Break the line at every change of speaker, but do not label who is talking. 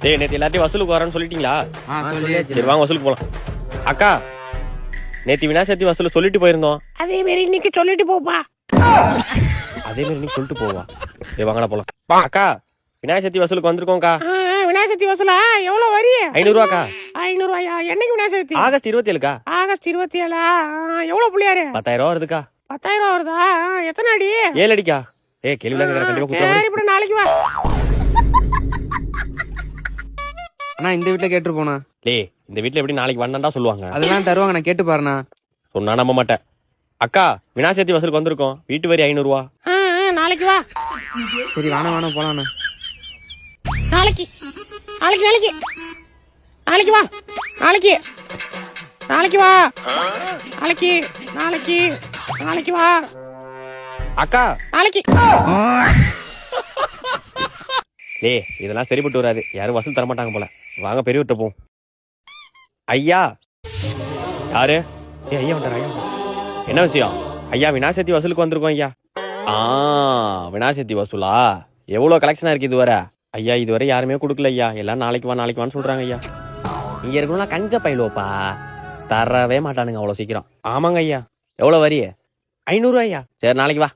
டேய் நேத்து எல்லாத்தையும் வசூலுக்கு வரேன்னு சொல்லிட்டீங்களா? சரி வாங்க வசூலுக்கு போலாம். அக்கா நேத்து விநாயகர் சதுர்த்தி வசூல் சொல்லிட்டு போயிருந்தோம்.
அதே மாதிரி இன்னைக்கு சொல்லிட்டு போப்பா.
அதே மாதிரி நீங்க சொல்லிட்டு போவா? சரி வாங்கடா போலாம். அக்கா விநாயகர் சதுர்த்தி வசூலுக்கு வந்திருக்கோம்க்கா.
விநாயகர் சதுர்த்தி வசூலா? எவ்வளவு வரி?
500 ரூபாக்கா.
500 ரூபாயா? என்னைக்கு விநாயகர் சதுர்த்தி?
ஆகஸ்ட் 27க்கா.
ஆகஸ்ட் 27. எவ்வளவு புள்ளியாரு?
10,000 ரூபா வருதுக்கா.
10,000 ரூபா வருதா? எத்தனை அடி?
7 அடிக்கா. கேள்வியில கண்டிப்பா குடுறேன்.
சரி இப்ப நாளைக்கு வா.
அண்ணா இந்த வீட்ல கேட்டு போனா.
டேய் இந்த வீட்ல எப்படி நாளைக்கு வந்தா சொல்லுவாங்க?
அதெல்லாம் தருவாங்க, நான் கேட்டு பாருண்ணா.
சொன்னா நம்ப மாட்டேன். அக்கா விநாயகர் சதுர்த்தி வசூலுக்கு வந்திருக்கோம். வீட்டு வரி 500 ரூபா.
நாளைக்கு வா.
சரி வாணா போலாண்ணா.
நாளைக்கு நாளைக்கு நாளைக்கு நாளைக்கு வா. நாளைக்கு நாளைக்கு வா. நாளைக்கு நாளைக்கு நாளைக்கு வா.
அக்கா
நாளைக்கு.
டேய் இதெல்லாம் சரிப்பட்டு வராது. யாரும் வசூல் தர மாட்டாங்க போல. வாங்க பெரியவர்கிட்ட போவோம். ஐயா யாரு? ஐயா வந்தாரு. ஐயா என்ன விஷயம்? ஐயா விநாயகர் சதுர்த்தி வசூலுக்கு வந்திருக்கோம் ஐயா. விநாயகர் சதுர்த்தி வசூலா? எவ்வளவு கலெக்ஷனா இருக்கு இதுவரை? ஐயா இதுவரை யாருமே கொடுக்கல ஐயா. எல்லாம் நாளைக்கு வான்னு சொல்றாங்க ஐயா. இங்க இருக்கணும்னா கஞ்ச பயிலுவப்பா தரவே மாட்டானுங்க அவ்வளவு சீக்கிரம். ஆமாங்க ஐயா. எவ்வளவு வரி? 500 ஐயா. சரி நாளைக்கு வா.